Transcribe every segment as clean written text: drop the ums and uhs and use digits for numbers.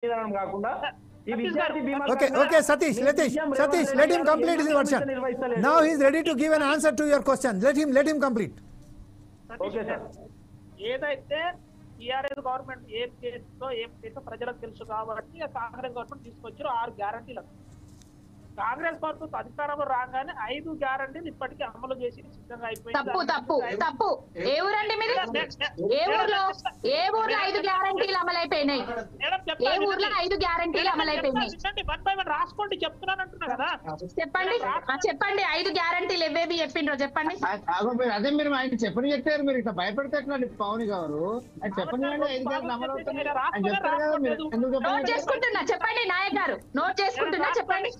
కాకుండా ఈ విద్యార్థి బీమా Okay, Satish, let him complete his version. Now he is ready to give an answer to your question. Let him complete. Okay sir. ఏదైతే TRS government ఏం చేసో ప్రజలకు తెలుసు కాబట్టి కాంగ్రెస్ గవర్నమెంట్ తీసుకొచ్చారు 6 గ్యారంటీలకు. కాంగ్రెస్ ప్రభుత్వం అధికారంలో రాగానే 5 గ్యారంటీలు ఇప్పటికీ అమలు చేసి సిద్ధంగా తప్పు. ఏ ఊరండి మీది? ఏ ఊర్లో 5 గ్యారంటీలు అమలైపోయినాయి? ఏ ఊర్లో 5 గ్యారంటీలు అమలైపోయినాయి? రాసుకోండి, చెప్తున్నాను అంటున్నా కదా. చెప్పండి 5 గ్యారంటీలు ఎవేవి చెప్పిండ్రో చెప్పండి. అదే మీరు ఆయన చెప్పని చెప్పారు, మీరు ఇట్లా భయపడితే పవన్ గారు చెప్పండి. నోట్ చేసుకుంటున్నా చెప్పండి, నాయక్ గారు నోట్ చేసుకుంటున్నా చెప్పండి.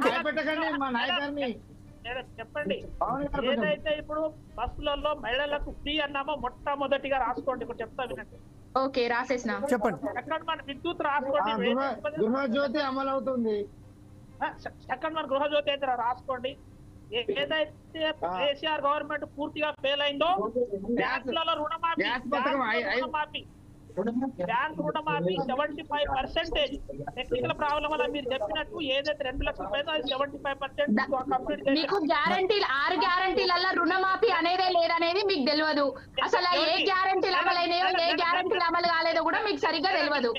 భయపెట్టకండి మా నాయకుడిని. చెప్పండి. ఏదైతే ఇప్పుడు బస్సులలో మహిళలకు ఫ్రీ అన్నామో మొట్టమొదటిగా రాసుకోండి. ఇప్పుడు చెప్తా వినండి. ఓకే, రాసేసిన చెప్పండి. ఎక్కడ మన విద్యుత్ రాసుకోండి. గృహజ్యోతి అమలు అవుతుంది. ఎక్కడ మన గృహజ్యోతి అయితే రాసుకోండి. ఏదైతే కేసీఆర్ గవర్నమెంట్ పూర్తిగా ఫెయిల్ అయిందో బ్యాంకులలో రుణమాఫీ బ్యాంక్ రుణమాఫీ 75%. టెక్నికల్ ప్రాబ్లం వల్ల మీరు చెప్పినట్టు ఏదైతే 2 లక్షల రూపాయలు 75% కంప్లీట్. మీకు గ్యారంటీలు 6 గ్యారంటీలలో రుణమాఫీ అనేదే లేదనేది మీకు తెలియదు. అసలు ఏ గ్యారంటీలు అమలైనాయో ఏ గ్యారంటీలు అమలు కాలేదో కూడా మీకు సరిగ్గా తెలియదు.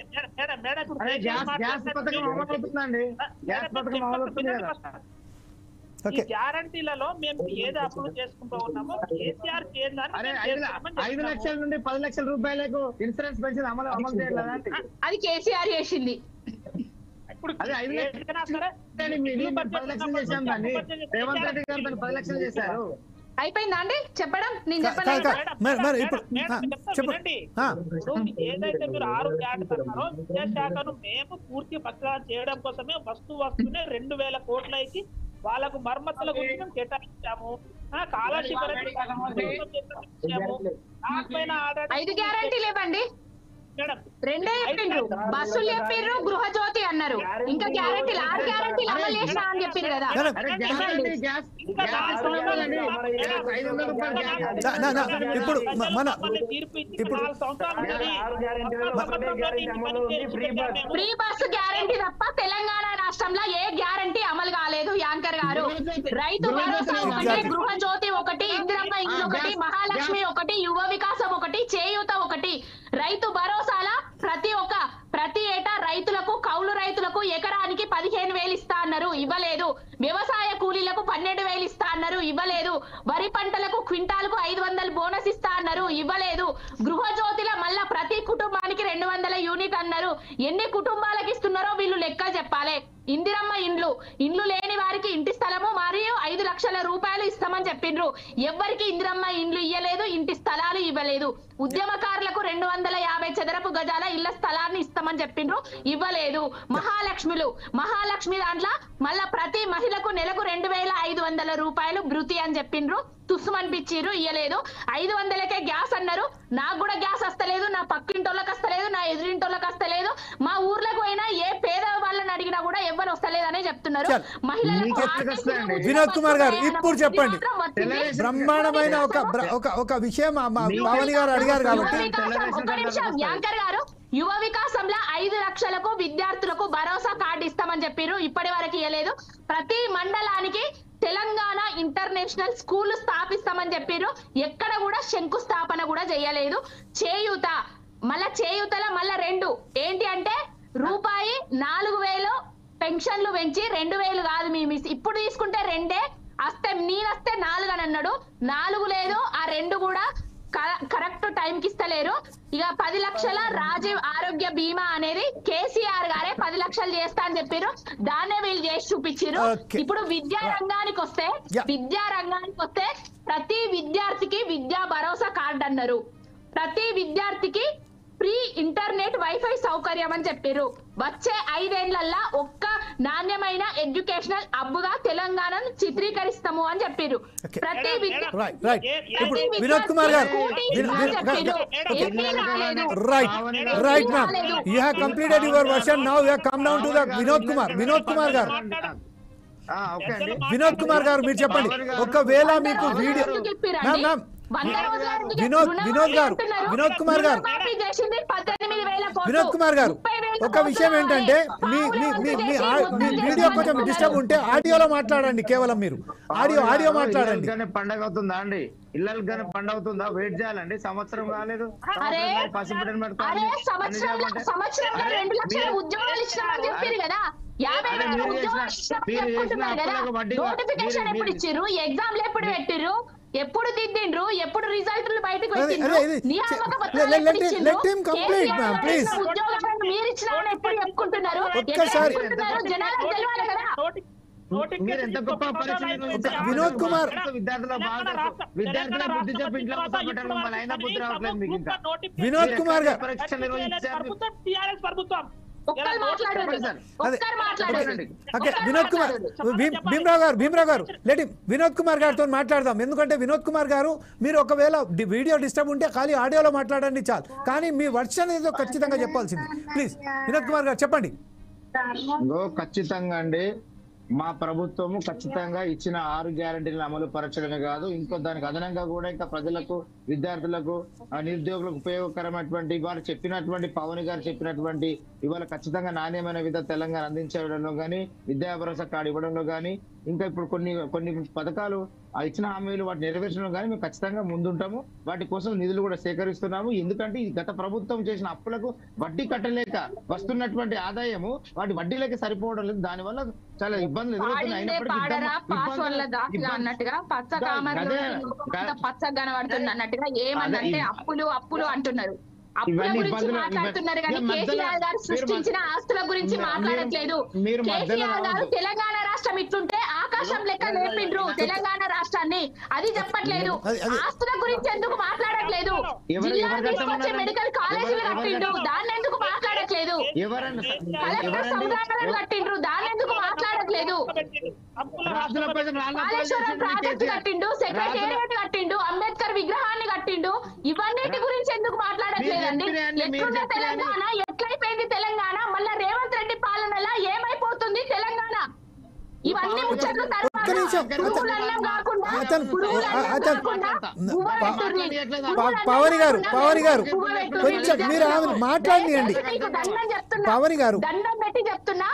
ఈ గ్యారంటీలలో మేము ఏది అప్రూవ్ చేసుకుంటూ ఉన్నామో కేసీఆర్ 5 లక్షల నుండి 10 లక్షల రూపాయలకు ఇన్సూరెన్స్ పెన్షన్ అమలు చేయలేదండి. అది కేసీఆర్ చేసింది. ఇప్పుడు అదే 5 లక్షలు చేశాం దాన్ని. రేవంత్ రెడ్డి గారు దాన్ని 10 లక్షలు చేశారు. అయిపోయిందా అండి చెప్పడం? నేను చెప్పండి. ఏదైతే మీరు 6 గ్యారెంటీ అన్నారో విద్యాశాఖను మేము పూర్తి పక్కగా చేయడం కోసమే వస్తువునే 2000 కోట్లకి వాళ్ళకు మరమ్మతుల గురించి కేటాయించాము. స్కాలర్షిప్ 5 గ్యారెంటీలు ఇవ్వండి. 2 చెప్పిండ్రు, బస్సులు చెప్పిర్రు, గృహజ్యోతి అన్నారు. ఇంకా గ్యారెంటీలు 6 గ్యారెంటీలు అమలు చేసినా అని చెప్పిండ్రు కదా. ఇప్పుడు ఫ్రీ బస్సు గ్యారెంటీ తప్ప తెలంగాణ రాష్ట్రంలో ఏ గ్యారెంటీ అమలు కాలేదు యాంకర్ గారు. రైతు భరోసా ఒకటి, గృహజ్యోతి ఒకటి, ఇందిరమ్మ ఇల్లు ఒకటి, మహాలక్ష్మి ఒకటి, యువ వికాసం ఒకటి, చేయూత ఒకటి. రైతు భరోసాల ప్రతి ఏటా రైతులకు, కౌలు రైతులకు ఎకరానికి 15,000 ఇస్తా అన్నారు, ఇవ్వలేదు. వ్యవసాయ కూలీలకు 12,000 ఇస్తా అన్నారు, ఇవ్వలేదు. వరి పంటలకు క్వింటాలకు 500 బోనస్ ఇస్తా అన్నారు, ఇవ్వలేదు. గృహజ్యోతిలో మళ్ళా ప్రతి కుటుంబానికి 200 యూనిట్ అన్నారు. ఎన్ని కుటుంబాలకు ఇస్తున్నారో వీళ్ళు లెక్క చెప్పాలి. ఇందిరమ్మ ఇండ్లు లేని వారికి ఇంటి స్థలము మరియు 5 లక్షల రూపాయలు ఇస్తామని చెప్పిండ్రు. ఎవ్వరికి ఇందిరమ్మ ఇండ్లు ఇయ్యలేదు, ఇంటి స్థలాలు ఇవ్వలేదు. ఉద్యమకారులకు 250 చదరపు గజాల ఇళ్ల స్థలాన్ని ఇస్తామని చెప్పిండ్రు, ఇవ్వలేదు. మహాలక్ష్మి దాంట్లో మళ్ళా ప్రతి మహిళకు నెలకు 2,500 రూపాయలు భృతి అని చెప్పిండ్రు, తుస్సుమనిపించిర్రు, ఇయ్యలేదు. 500కే గ్యాస్ అన్నారు. నాకు కూడా గ్యాస్ వస్తలేదు, నా పక్కింటోళ్ళకి వస్తలేదు, నా ఎదురింటోళ్ళకి వస్తలేదు. మా ఊర్లకు పోయినా ఏ పేద వాళ్ళని అడిగినా కూడా ఎవరు వస్తలేదనే చెప్తున్నారు. వినోద్ కుమార్ గారు ఇప్పుడు చెప్పండి. బ్రహ్మాండమైన ఒక విషయం పవన్ గారు అడిగారు కాబట్టి ఒక నిమిషం. యాంకర్ గారు, యువ వికాసంలో 5 లక్షలకు విద్యార్థులకు భరోసా కార్డు ఇస్తామని చెప్పారు, ఇప్పటి వరకు ఇవ్వలేదు. ప్రతి మండలానికి తెలంగాణ ఇంటర్నేషనల్ స్కూల్ స్థాపిస్తామని చెప్పారు, ఎక్కడ కూడా శంకుస్థాపన కూడా చేయలేదు. చేయూతలో మళ్ళా 2 ఏంటి అంటే రూపాయి 4,000 పెన్షన్లు పెంచి 2,000 కాదు. మేము ఇప్పుడు తీసుకుంటే 2 వస్తే నేనొస్తే 4 అని అన్నాడు. 4 లేదు, ఆ 2 కూడా కరెక్ట్ టైంకి ఇస్తలేరు. ఇక 10 లక్షల రాజీవ్ ఆరోగ్య బీమా అనేది కేసీఆర్ గారే 10 లక్షలు చేస్తా అని చెప్పారు, దాన్నే వీళ్ళు చేసి చూపించారు. ఇప్పుడు విద్యా రంగానికి వస్తే ప్రతి విద్యార్థికి విద్యా భరోసా కార్డు అన్నారు. ప్రతి విద్యార్థికి ఫ్రీ ఇంటర్నెట్ వైఫై సౌకర్యం అని చెప్పారు. వచ్చే 5 ఏళ్లలో ఒక్క నాణ్యమైన ఎడ్యుకేషనల్ హబ్గా తెలంగాణను చిత్రీకరిస్తాము అని చెప్పారు. ప్రతి వినోద్ కుమార్ గారు, right ma'am, you have completed your version. Now you have come down to the Vinod Kumar గారు. వినోద్ కుమార్ గారు మీరు చెప్పండి. ఒకవేళ మీకు వీడియో వినోద్ కుమార్ గారు ఒక విషయం ఏంటంటే మీ వీడియో కొంచెం డిస్టర్బ్ ఉంటే ఆడియోలో మాట్లాడండి. కేవలం మీరు ఆడియో మాట్లాడండి. పండగ అవుతుందా అండి? ఇళ్ళకి కానీ పండగ అవుతుందా? వెయిట్ చేయాలండి. సంవత్సరం కాలేదు. సంవత్సరంలో 2 లక్షల ఉద్యోగాలు ఇచ్చినామని చెప్పారు కదా. 50,000 నోటిఫికేషన్ ఎప్పుడు ఇచ్చిర్రు? ఎగ్జామ్లు ఎప్పుడు పెట్టిర్రు? ఎప్పుడు దిద్దిండ్రు? ఎప్పుడు రిజల్ట్లు బయటకు వచ్చిండ్రు? ఉద్యోగాలను మీరు ఇచ్చినామని ఎప్పుడు చెప్పుకుంటున్నారు? జనాలకు తెలియాలి కదా. వినోద్ కుమార్ వినోద్ కుమార్ గారు భీమరావు గారు వినోద్ కుమార్ గారితో మాట్లాడదాం. ఎందుకంటే వినోద్ కుమార్ గారు మీరు ఒకవేళ వీడియో డిస్టర్బ్ ఉంటే ఖాళీ ఆడియోలో మాట్లాడండి చాలు, కానీ మీ వర్షన్ ఏదో ఖచ్చితంగా చెప్పాల్సింది. ప్లీజ్ వినోద్ కుమార్ గారు చెప్పండి. ఖచ్చితంగా అండి, మా ప్రభుత్వము ఖచ్చితంగా ఇచ్చిన 6 గ్యారెంటీలను అమలు పరచడమే కాదు, ఇంకో దానికి అదనంగా కూడా ఇంకా ప్రజలకు, విద్యార్థులకు, నిరుద్యోగులకు ఉపయోగకరమైనటువంటి ఇవాళ చెప్పినటువంటి పవన్ గారు చెప్పినటువంటి ఇవాళ ఖచ్చితంగా నాణ్యమైన విధంగా తెలంగాణ అందించడంలో కానీ, విద్యా భరోసా కార్డు ఇవ్వడంలో కానీ, ఇంకా ఇప్పుడు కొన్ని పథకాలు ఇచ్చిన హామీలు వాటి నెరవేర్చడం కానీ మేము ఖచ్చితంగా ముందుంటాము. వాటి కోసం నిధులు కూడా సేకరిస్తున్నాము. ఎందుకంటే ఈ గత ప్రభుత్వం చేసిన అప్పులకు వడ్డీ కట్టలేక వస్తున్నటువంటి ఆదాయము వాటి వడ్డీలకి సరిపోవడం లేదు. దానివల్ల చాలా ఇబ్బందులు ఎదురవుతున్నాయి. అన్నట్టుగా పచ్చ కనబడుతుంది అన్నట్టుగా ఏమన్నంటే అప్పులు అంటున్నారు. అప్పుల గురించి మాట్లాడుతున్నారు కానీ కేసీఆర్ గారు సృష్టించిన ఆస్తుల గురించి మాట్లాడట్లేదు. కేసీఆర్ గారు తెలంగాణ రాష్ట్రం ఇట్లుంటే ఆకాశం లెక్క లేపిండ్రు తెలంగాణ రాష్ట్రాన్ని, అది చెప్పట్లేదు. ఆస్తుల గురించి ఎందుకు మాట్లాడట్లేదు? జిల్లా తీసుకొచ్చే మెడికల్ కాలేజీలు కట్టిండ్రు, దాన్ని ఎందుకు మాట్లాడట్లేదు? కలెక్టర్ సముదాయాలను కట్టిండ్రు, దాన్ని ఎందుకు మాట్లాడట్లేదు? కాళేశ్వరం ప్రాజెక్టు కట్టిండు, సెక్రటేరియట్ కట్టిండు, అంబేద్కర్ విగ్రహాన్ని కట్టిండు. ఇవన్నిటి గురించి ఎందుకు మాట్లాడట్లేదండి? ఎట్లున్న తెలంగాణ, ఎట్లయిపోయింది తెలంగాణ? మళ్ళా రేవంత్ రెడ్డి పాలనలా ఏమైపోతుంది తెలంగాణ? ఇవన్నీ ముచ్చట్లు తర్వాత పవన్ గారు కొంచెం మీరు మాట్లాడియండి. పవన్ గారు దండం పెట్టి చెప్తున్నా,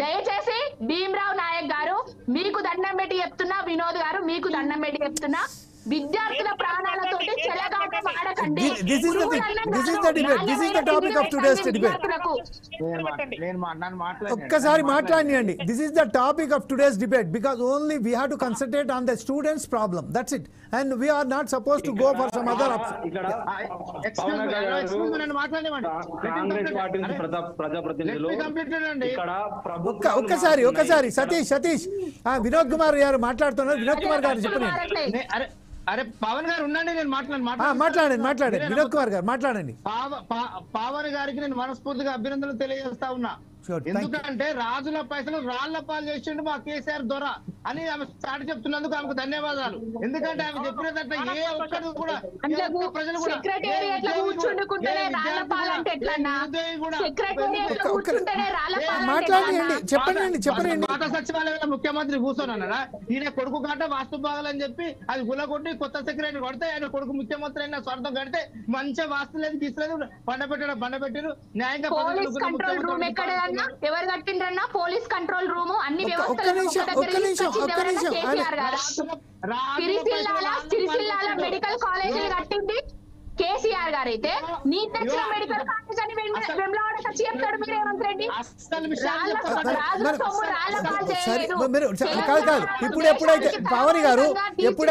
దయచేసి భీమరావు నాయక్ గారు మీకు దండం పెట్టి చెప్తున్నా, వినోద్ గారు మీకు దండం పెట్టి చెప్తున్నా, విద్యార్థుల ప్రాణాలతోటి చెలగాటం ఆడకండి. ఒక్కసారి మాట్లాడియండి. This is the topic of today's debate because only we have to concentrate on the students problem. That's it. And we are not suppose to go for some other option. ఒక్కసారి సతీష్ వినోద్ కుమార్ గారు మాట్లాడుతున్నారు. వినోద్ కుమార్ గారు చెప్పండి. అరే పవన్ గారు ఉండండి, నేను మాట్లాడండి. వినోద్ కుమార్ గారు మాట్లాడండి. పవన్ గారికి నేను మనస్ఫూర్తిగా అభినందనలు తెలియజేస్తా ఉన్నా. ఎందుకంటే రాజుల పైసలు రాళ్ల పాలు చేసిండు మా కేసీఆర్ దొర అని ఆమె స్టార్ట్ చెప్తున్నందుకు ఆమెకు ధన్యవాదాలు. ఎందుకంటే ఆమె చెప్పినట్టు ఏ ఒక్కరు కూడా ప్రజలు కూడా చెప్పండి. పాత సచివాలయంలో ముఖ్యమంత్రి కూర్చోనన్నారా? ఈయన కొడుకు గంట వాస్తు బాగాలని చెప్పి అది గులగొట్టి కొత్త సెక్రటరీ కొడితే ఆయన కొడుకు ముఖ్యమంత్రి అయిన స్వార్థం కడితే మంచిగా వాస్తు లేదు, తీసుకోలేదు, బండ పెట్టారు. న్యాయంగా ఎవరు కట్టిండ్రన్నా పోలీస్ కంట్రోల్ రూమ్? అన్ని వ్యవస్థలు సిరిసిల్లాల మెడికల్ కాలేజీలు కట్టింది కేసీఆర్ గారు అయితే, నీట్ తెచ్చిన మెడికల్ కాలేజ్ అని వెమ్లవాడకి వచ్చి చెప్తాడు మీరు రేవంత్ రెడ్డి. ఇప్పుడు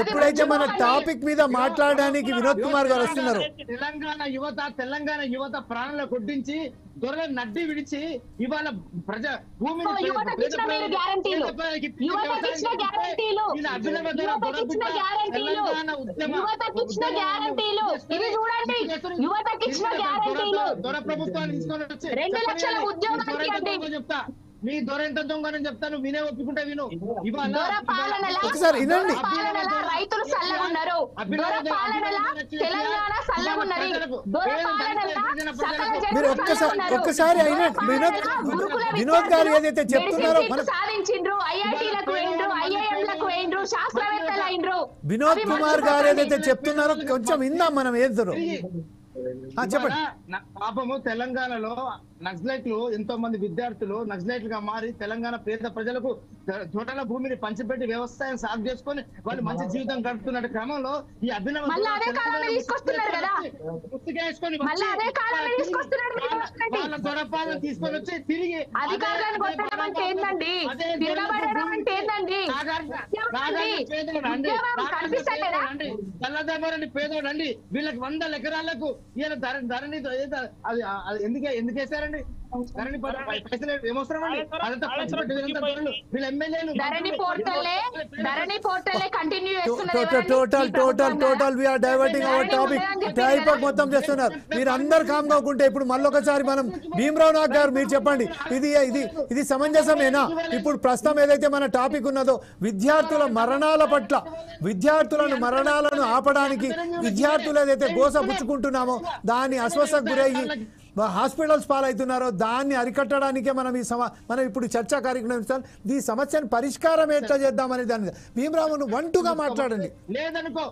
ఎప్పుడైతే మన టాపిక్ మీద మాట్లాడడానికి వినోద్ కుమార్ గారు వస్తున్నారు, తెలంగాణ యువత ప్రాణాలు కొట్టించి దొరల నడ్డి విడిచి ఇవాళ భూమిని దొర ప్రభుత్వాన్ని తీసుకొని వచ్చి 2 లక్షల ఉద్యోగాలు చెప్తా. మీ దొర ఎంత దొంగనని చెప్తాను, వినే ఒప్పుకుంటే విను. రైతులు సల్లగున్నారు, తెలంగాణ సల్లగున్నది. ఒక్కసారి వినోద్ గారు ఏదైతే చెప్తున్నారో సాధించిండ్రు, ఐఐటీలకు వేయండ్రు, ఐఐఎంలకు వేయండ్రు, శాస్త్రవేత్తలు అయినరు. వినోద్ కుమార్ గారు ఏదైతే చెప్తున్నారో కొంచెం విందాం మనం ఏదో చెప్పండి. పాపము తెలంగాణలో నక్సలైట్లు ఎంతో మంది విద్యార్థులు నక్సలైట్లుగా మారి తెలంగాణ పేద ప్రజలకు చోటల భూమిని పంచిపెట్టి వ్యవసాయం సాగు చేసుకొని వాళ్ళు మంచి జీవితం గడుపుతున్న క్రమంలో ఈ అభినవ వాళ్ళ దొరపాలను తీసుకొని వచ్చి తిరిగి చల్లదమ్మరండి పేదోడు అండి వీళ్ళకి 100 ఎకరాలకు ఈయన ధరణి ఎందుకు వేశారండి ధరణి పైసలు ఏమవసరం అండి అదంతా వీళ్ళ ఎమ్మెల్యేలు total we are diverting our topic టైపాక్ మొత్తం చేస్తున్నారు. మీరు అందరు కామ్ కాకుంటే ఇప్పుడు మళ్ళొకసారి మనం భీమరావు నాగ్ గారు మీరు చెప్పండి, ఇది సమంజసమేనా? ఇప్పుడు ప్రస్తుతం ఏదైతే మన టాపిక్ ఉన్నదో విద్యార్థుల మరణాల పట్ల, విద్యార్థులను మరణాలను ఆపడానికి విద్యార్థులు ఏదైతే గోస పుచ్చుకుంటున్నామో దాన్ని అస్వస్థకు గురయ్యి హాస్పిటల్స్ పాలవుతున్నారో దాన్ని అరికట్టడానికే మనం ఇప్పుడు చర్చా కార్యక్రమం ఇస్తాం. ఈ సమస్యను పరిష్కారం ఎట్లా చేద్దామని దాని భీమరావు 1-2గా మాట్లాడండి. లేదనుకో